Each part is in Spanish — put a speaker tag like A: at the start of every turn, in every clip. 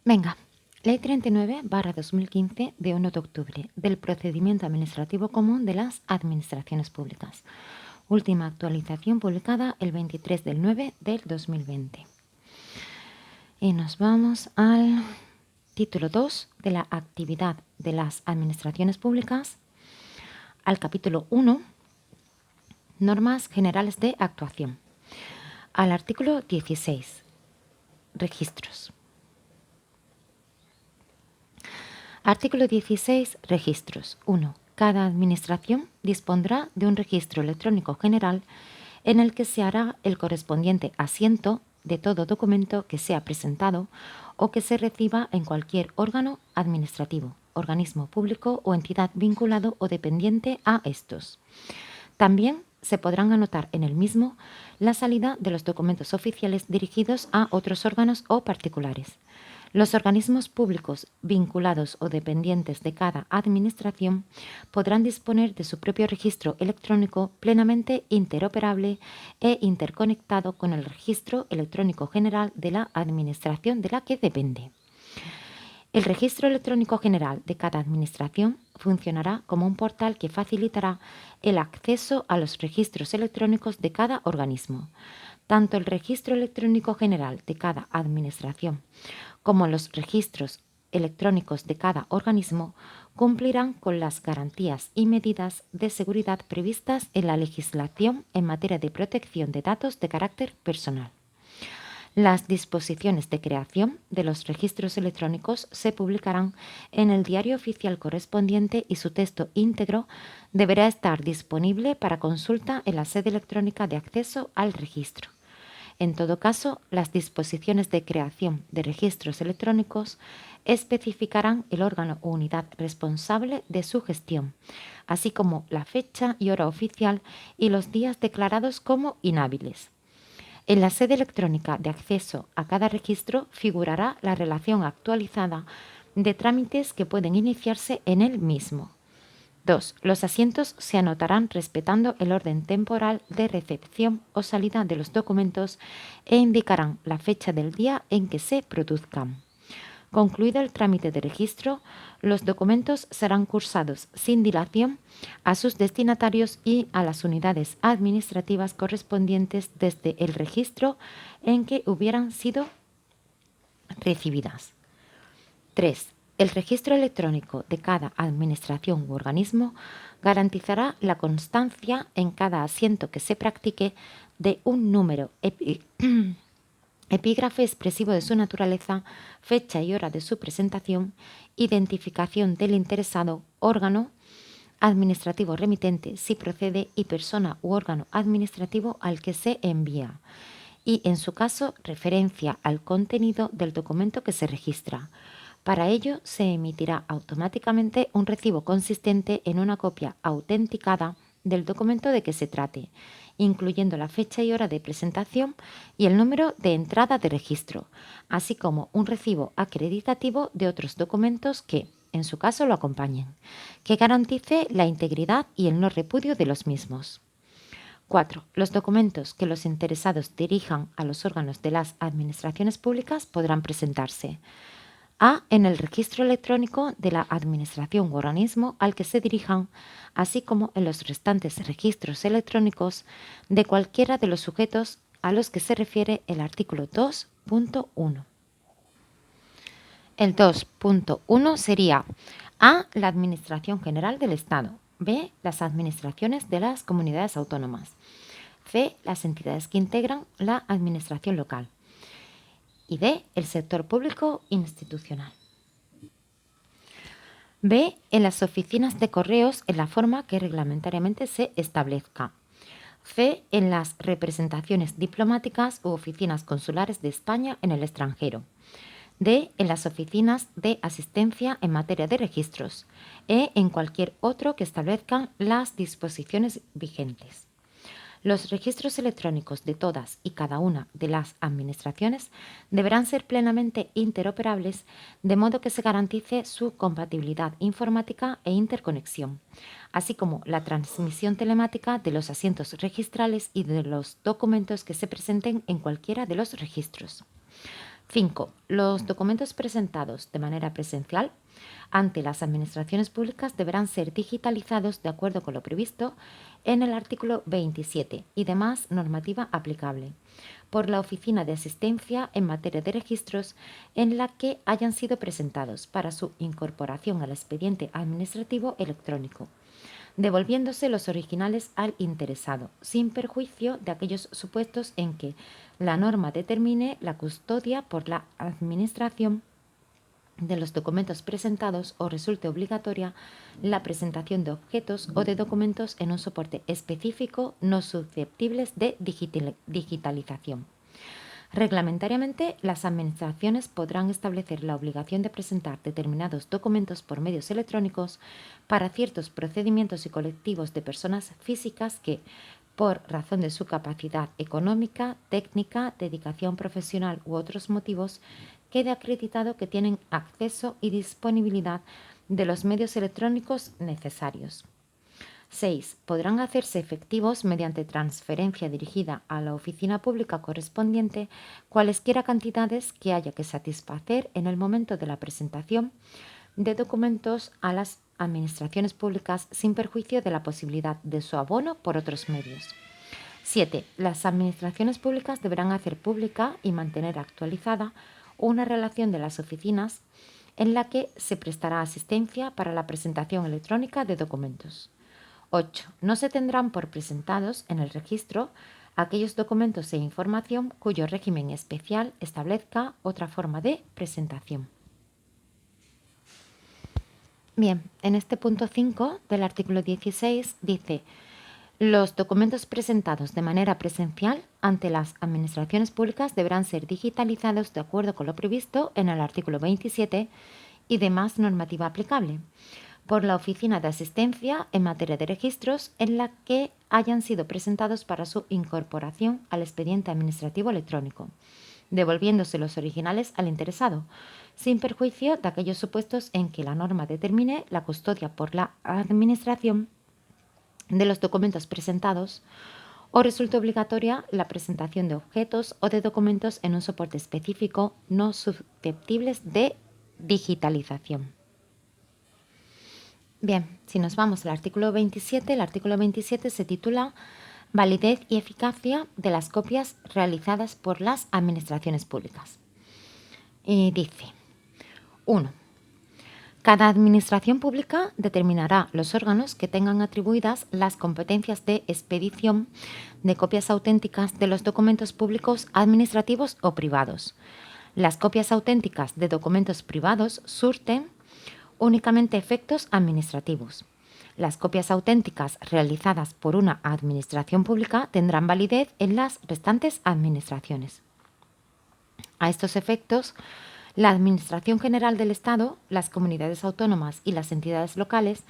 A: Venga, Ley 39/2015 de 1 de octubre del Procedimiento Administrativo Común de las Administraciones Públicas. Última actualización publicada el 23 del 9 del 2020. Y nos vamos al título 2 de la actividad de las administraciones públicas, al capítulo 1, normas generales de actuación, al artículo 16, registros. Artículo 16. Registros. 1. Cada administración dispondrá de un registro electrónico general en el que se hará el correspondiente asiento de todo documento que sea presentado o que se reciba en cualquier órgano administrativo, organismo público o entidad vinculado o dependiente a estos. También se podrán anotar en el mismo la salida de los documentos oficiales dirigidos a otros órganos o particulares. Los organismos públicos vinculados o dependientes de cada administración podrán disponer de su propio registro electrónico plenamente interoperable e interconectado con el registro electrónico general de la administración de la que depende. El registro electrónico general de cada administración funcionará como un portal que facilitará el acceso a los registros electrónicos de cada organismo. Tanto el registro electrónico general de cada administración como los registros electrónicos de cada organismo cumplirán con las garantías y medidas de seguridad previstas en la legislación en materia de protección de datos de carácter personal. Las disposiciones de creación de los registros electrónicos se publicarán en el diario oficial correspondiente y su texto íntegro deberá estar disponible para consulta en la sede electrónica de acceso al registro. En todo caso, las disposiciones de creación de registros electrónicos especificarán el órgano o unidad responsable de su gestión, así como la fecha y hora oficial y los días declarados como inhábiles. En la sede electrónica de acceso a cada registro figurará la relación actualizada de trámites que pueden iniciarse en el mismo. 2. Los asientos se anotarán respetando el orden temporal de recepción o salida de los documentos e indicarán la fecha del día en que se produzcan. Concluido el trámite de registro, los documentos serán cursados sin dilación a sus destinatarios y a las unidades administrativas correspondientes desde el registro en que hubieran sido recibidas. 3. El registro electrónico de cada administración u organismo garantizará la constancia en cada asiento que se practique de un número epígrafe expresivo de su naturaleza, fecha y hora de su presentación, identificación del interesado, órgano administrativo remitente si procede y persona u órgano administrativo al que se envía, y en su caso referencia al contenido del documento que se registra. Para ello se emitirá automáticamente un recibo consistente en una copia autenticada del documento de que se trate, incluyendo la fecha y hora de presentación y el número de entrada de registro, así como un recibo acreditativo de otros documentos que, en su caso, lo acompañen, que garantice la integridad y el no repudio de los mismos. 4. Los documentos que los interesados dirijan a los órganos de las administraciones públicas podrán presentarse: A. En el registro electrónico de la administración u organismo al que se dirijan, así como en los restantes registros electrónicos de cualquiera de los sujetos a los que se refiere el artículo 2.1. El 2.1 sería: A. La Administración General del Estado. B. Las administraciones de las comunidades autónomas. C. Las entidades que integran la administración local. Y D. El sector público institucional. B. En las oficinas de correos en la forma que reglamentariamente se establezca. C. En las representaciones diplomáticas u oficinas consulares de España en el extranjero. D. En las oficinas de asistencia en materia de registros. E. En cualquier otro que establezcan las disposiciones vigentes. Los registros electrónicos de todas y cada una de las administraciones deberán ser plenamente interoperables, de modo que se garantice su compatibilidad informática e interconexión, así como la transmisión telemática de los asientos registrales y de los documentos que se presenten en cualquiera de los registros. 5. Los documentos presentados de manera presencial ante las administraciones públicas deberán ser digitalizados de acuerdo con lo previsto en el artículo 27 y demás normativa aplicable por la Oficina de Asistencia en materia de registros en la que hayan sido presentados para su incorporación al expediente administrativo electrónico, devolviéndose los originales al interesado, sin perjuicio de aquellos supuestos en que la norma determine la custodia por la Administración de los documentos presentados o resulte obligatoria la presentación de objetos o de documentos en un soporte específico no susceptibles de digitalización. Reglamentariamente, las administraciones podrán establecer la obligación de presentar determinados documentos por medios electrónicos para ciertos procedimientos y colectivos de personas físicas que, por razón de su capacidad económica, técnica, dedicación profesional u otros motivos, quede acreditado que tienen acceso y disponibilidad de los medios electrónicos necesarios. 6. Podrán hacerse efectivos mediante transferencia dirigida a la oficina pública correspondiente cualesquiera cantidades que haya que satisfacer en el momento de la presentación de documentos a las administraciones públicas sin perjuicio de la posibilidad de su abono por otros medios. 7. Las administraciones públicas deberán hacer pública y mantener actualizada una relación de las oficinas en la que se prestará asistencia para la presentación electrónica de documentos. 8. No se tendrán por presentados en el registro aquellos documentos e información cuyo régimen especial establezca otra forma de presentación. Bien, en este punto 5 del artículo 16 dice: los documentos presentados de manera presencial ante las administraciones públicas deberán ser digitalizados de acuerdo con lo previsto en el artículo 27 y demás normativa aplicable por la Oficina de Asistencia en materia de registros en la que hayan sido presentados para su incorporación al expediente administrativo electrónico, devolviéndose los originales al interesado, sin perjuicio de aquellos supuestos en que la norma determine la custodia por la Administración de los documentos presentados o resulte obligatoria la presentación de objetos o de documentos en un soporte específico no susceptibles de digitalización. Bien, si nos vamos al artículo 27, el artículo 27 se titula Validez y eficacia de las copias realizadas por las administraciones públicas. Y dice: 1. Cada administración pública determinará los órganos que tengan atribuidas las competencias de expedición de copias auténticas de los documentos públicos administrativos o privados. Las copias auténticas de documentos privados surten únicamente efectos administrativos. Las copias auténticas realizadas por una administración pública tendrán validez en las restantes administraciones. A estos efectos, la Administración General del Estado, las comunidades autónomas y las entidades locales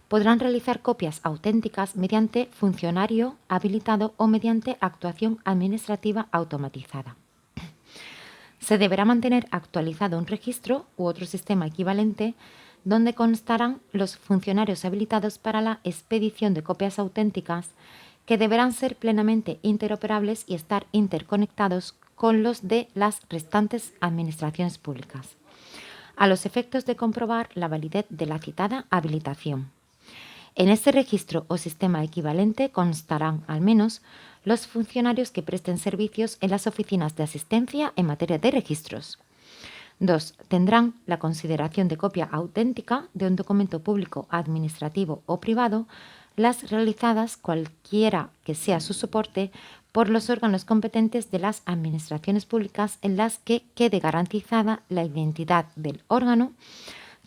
A: podrán realizar copias auténticas mediante funcionario habilitado o mediante actuación administrativa automatizada. Se deberá mantener actualizado un registro u otro sistema equivalente donde constarán los funcionarios habilitados para la expedición de copias auténticas, que deberán ser plenamente interoperables y estar interconectados con los de las restantes administraciones públicas, a los efectos de comprobar la validez de la citada habilitación. En este registro o sistema equivalente constarán al menos los funcionarios que presten servicios en las oficinas de asistencia en materia de registros. 2. Tendrán la consideración de copia auténtica de un documento público, administrativo o privado, las realizadas, cualquiera que sea su soporte, por los órganos competentes de las administraciones públicas en las que quede garantizada la identidad del órgano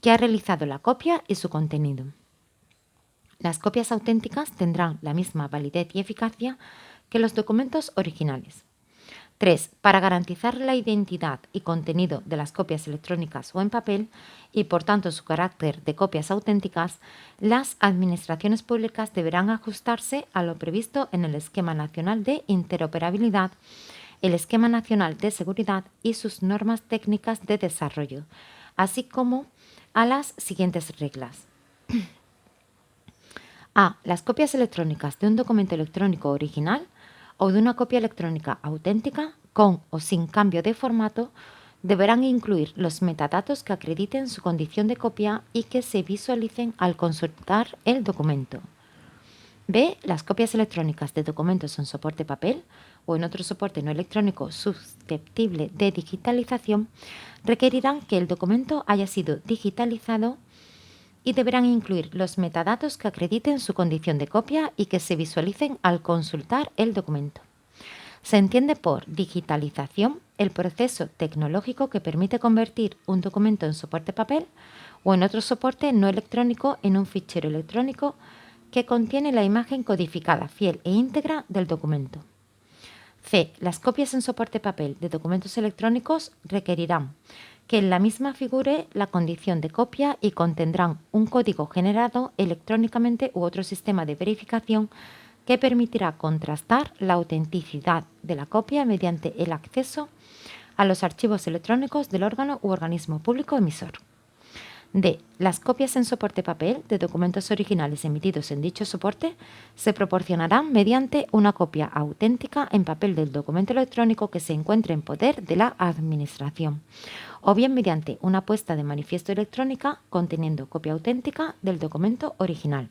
A: que ha realizado la copia y su contenido. Las copias auténticas tendrán la misma validez y eficacia que los documentos originales. 3. Para garantizar la identidad y contenido de las copias electrónicas o en papel y por tanto su carácter de copias auténticas, las administraciones públicas deberán ajustarse a lo previsto en el Esquema Nacional de Interoperabilidad, el Esquema Nacional de Seguridad y sus normas técnicas de desarrollo, así como a las siguientes reglas. A. Las copias electrónicas de un documento electrónico original o de una copia electrónica auténtica, con o sin cambio de formato, deberán incluir los metadatos que acrediten su condición de copia y que se visualicen al consultar el documento. B. Las copias electrónicas de documentos en soporte papel o en otro soporte no electrónico susceptible de digitalización requerirán que el documento haya sido digitalizado y deberán incluir los metadatos que acrediten su condición de copia y que se visualicen al consultar el documento. Se entiende por digitalización el proceso tecnológico que permite convertir un documento en soporte papel o en otro soporte no electrónico en un fichero electrónico que contiene la imagen codificada fiel e íntegra del documento. C. Las copias en soporte papel de documentos electrónicos requerirán que en la misma figure la condición de copia y contendrán un código generado electrónicamente u otro sistema de verificación que permitirá contrastar la autenticidad de la copia mediante el acceso a los archivos electrónicos del órgano u organismo público emisor. D. Las copias en soporte papel de documentos originales emitidos en dicho soporte se proporcionarán mediante una copia auténtica en papel del documento electrónico que se encuentre en poder de la Administración, o bien mediante una puesta de manifiesto electrónica conteniendo copia auténtica del documento original.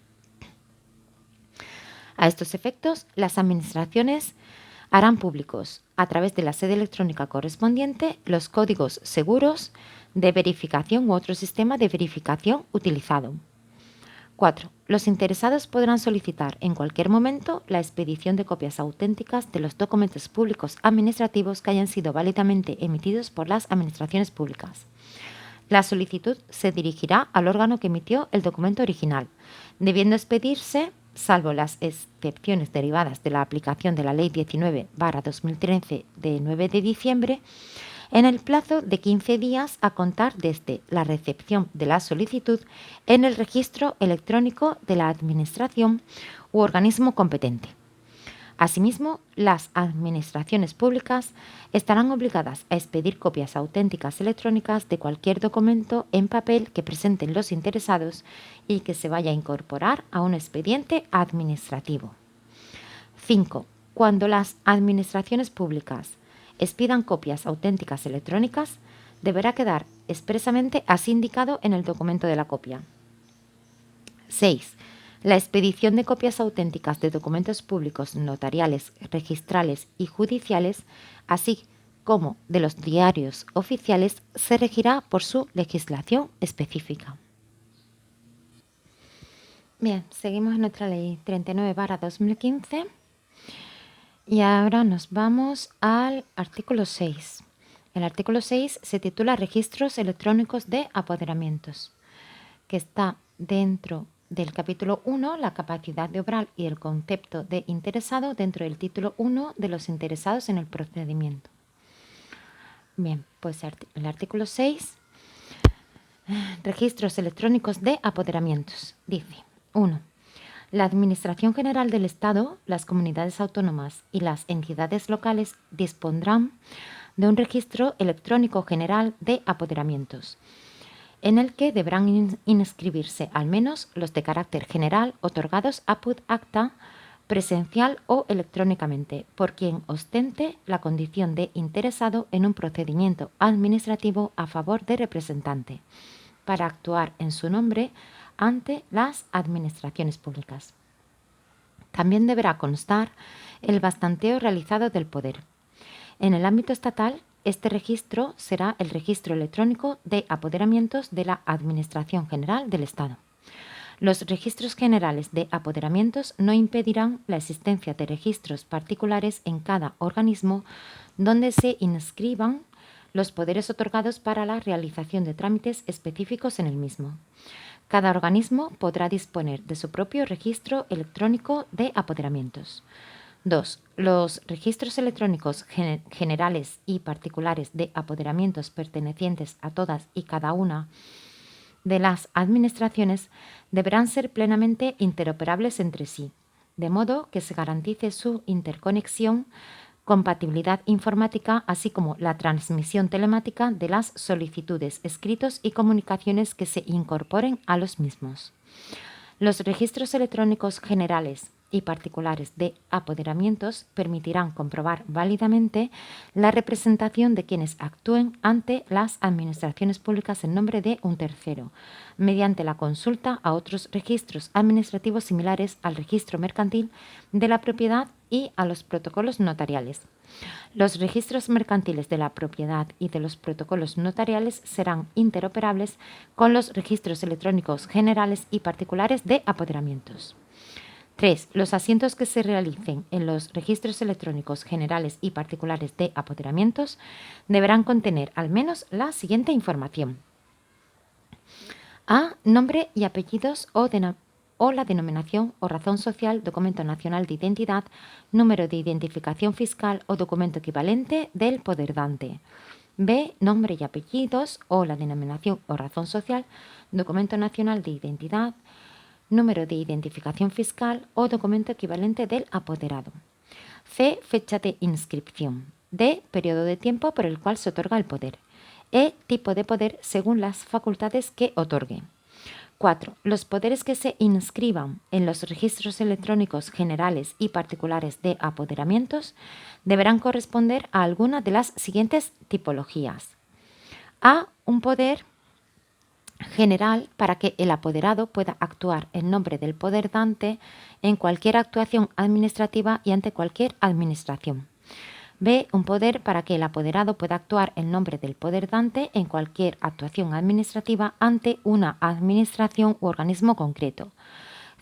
A: A estos efectos, las Administraciones harán públicos, a través de la sede electrónica correspondiente, los códigos seguros de verificación u otro sistema de verificación utilizado. 4. Los interesados podrán solicitar en cualquier momento la expedición de copias auténticas de los documentos públicos administrativos que hayan sido válidamente emitidos por las administraciones públicas. La solicitud se dirigirá al órgano que emitió el documento original, debiendo expedirse, salvo las excepciones derivadas de la aplicación de la Ley 19/2013 de 9 de diciembre, en el plazo de 15 días a contar desde la recepción de la solicitud en el registro electrónico de la Administración u organismo competente. Asimismo, las administraciones públicas estarán obligadas a expedir copias auténticas electrónicas de cualquier documento en papel que presenten los interesados y que se vaya a incorporar a un expediente administrativo. 5. Cuando las administraciones públicas expidan copias auténticas electrónicas, deberá quedar expresamente así indicado en el documento de la copia. 6. La expedición de copias auténticas de documentos públicos notariales, registrales y judiciales, así como de los diarios oficiales, se regirá por su legislación específica. Bien, seguimos en nuestra ley 39/2015 y ahora nos vamos al artículo 6. El artículo 6 se titula Registros electrónicos de apoderamientos, que está dentro del capítulo 1, la capacidad de obrar y el concepto de interesado, dentro del título 1 de los interesados en el procedimiento. Bien, pues el artículo 6, registros electrónicos de apoderamientos, dice: 1. La Administración General del Estado, las comunidades autónomas y las entidades locales dispondrán de un registro electrónico general de apoderamientos, en el que deberán inscribirse al menos los de carácter general otorgados apud acta, presencial o electrónicamente, por quien ostente la condición de interesado en un procedimiento administrativo a favor de representante, para actuar en su nombre ante las administraciones públicas. También deberá constar el bastanteo realizado del poder. En el ámbito estatal, este registro será el registro electrónico de apoderamientos de la Administración General del Estado. Los registros generales de apoderamientos no impedirán la existencia de registros particulares en cada organismo donde se inscriban los poderes otorgados para la realización de trámites específicos en el mismo. Cada organismo podrá disponer de su propio registro electrónico de apoderamientos. 2. Los registros electrónicos generales y particulares de apoderamientos pertenecientes a todas y cada una de las administraciones deberán ser plenamente interoperables entre sí, de modo que se garantice su interconexión, compatibilidad informática, así como la transmisión telemática de las solicitudes, escritos y comunicaciones que se incorporen a los mismos. Los registros electrónicos generales y particulares de apoderamientos permitirán comprobar válidamente la representación de quienes actúen ante las administraciones públicas en nombre de un tercero, mediante la consulta a otros registros administrativos similares al registro mercantil de la propiedad y a los protocolos notariales. Los registros mercantiles de la propiedad y de los protocolos notariales serán interoperables con los registros electrónicos generales y particulares de apoderamientos. 3. Los asientos que se realicen en los registros electrónicos generales y particulares de apoderamientos deberán contener al menos la siguiente información. A. Nombre y apellidos o la denominación o razón social, documento nacional de identidad, número de identificación fiscal o documento equivalente del poderdante. B. Nombre y apellidos o la denominación o razón social, documento nacional de identidad, número de identificación fiscal o documento equivalente del apoderado. C. Fecha de inscripción. D. Periodo de tiempo por el cual se otorga el poder. E. Tipo de poder según las facultades que otorgue. 4. Los poderes que se inscriban en los registros electrónicos generales y particulares de apoderamientos deberán corresponder a alguna de las siguientes tipologías. A. Un poder general para que el apoderado pueda actuar en nombre del poderdante en cualquier actuación administrativa y ante cualquier administración. B. Un poder para que el apoderado pueda actuar en nombre del poderdante en cualquier actuación administrativa ante una administración u organismo concreto.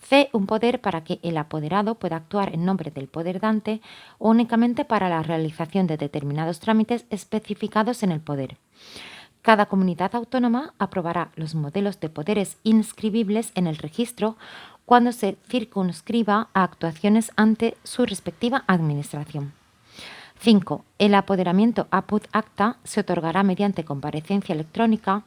A: C. Un poder para que el apoderado pueda actuar en nombre del poderdante únicamente para la realización de determinados trámites especificados en el poder. Cada comunidad autónoma aprobará los modelos de poderes inscribibles en el registro cuando se circunscriba a actuaciones ante su respectiva administración. 5. El apoderamiento apud acta se otorgará mediante comparecencia electrónica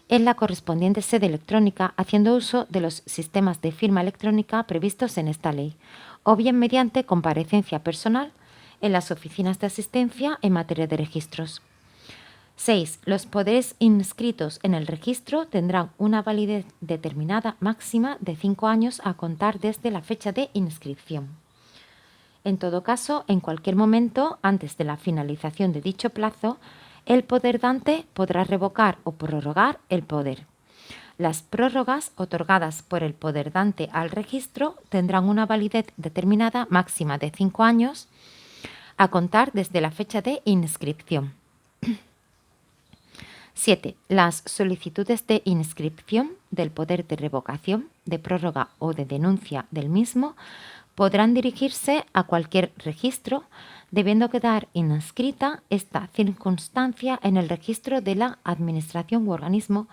A: en la correspondiente sede electrónica haciendo uso de los sistemas de firma electrónica previstos en esta ley, o bien mediante comparecencia personal en las oficinas de asistencia en materia de registros. 6. Los poderes inscritos en el registro tendrán una validez determinada máxima de 5 años a contar desde la fecha de inscripción. En todo caso, en cualquier momento, antes de la finalización de dicho plazo, el poderdante podrá revocar o prorrogar el poder. Las prórrogas otorgadas por el poderdante al registro tendrán una validez determinada máxima de 5 años a contar desde la fecha de inscripción. 7. Las solicitudes de inscripción del poder de revocación, de prórroga o de denuncia del mismo podrán dirigirse a cualquier registro, debiendo quedar inscrita esta circunstancia en el registro de la administración u organismo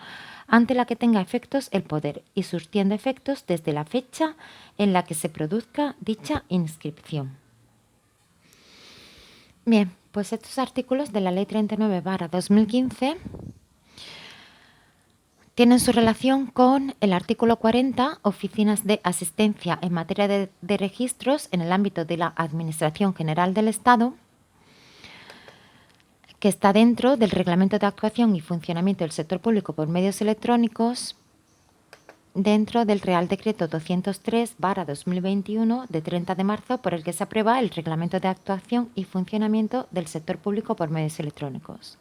A: ante la que tenga efectos el poder y surtiendo efectos desde la fecha en la que se produzca dicha inscripción. Bien, pues estos artículos de la Ley 39/2015 tienen su relación con el artículo 40, oficinas de asistencia en materia de registros en el ámbito de la Administración General del Estado, que está dentro del Reglamento de Actuación y Funcionamiento del Sector Público por Medios Electrónicos, dentro del Real Decreto 203/2021 de 30 de marzo por el que se aprueba el Reglamento de Actuación y Funcionamiento del Sector Público por Medios Electrónicos.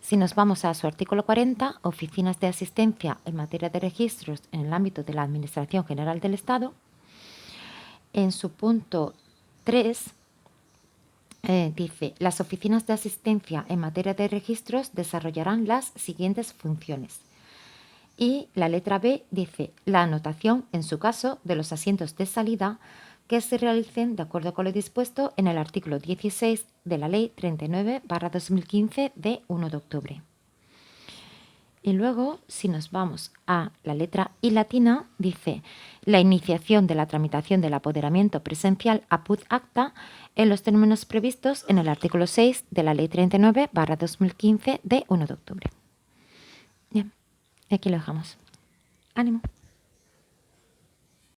A: Si nos vamos a su artículo 40, oficinas de asistencia en materia de registros en el ámbito de la Administración General del Estado, en su punto 3 dice, las oficinas de asistencia en materia de registros desarrollarán las siguientes funciones. Y la letra B dice, la anotación, en su caso, de los asientos de salida que se realicen de acuerdo con lo dispuesto en el artículo 16 de la Ley 39/2015 de 1 de octubre. Y luego, si nos vamos a la letra I latina, dice la iniciación de la tramitación del apoderamiento presencial apud acta en los términos previstos en el artículo 6 de la Ley 39/2015 de 1 de octubre. Bien, aquí lo dejamos. ¡Ánimo!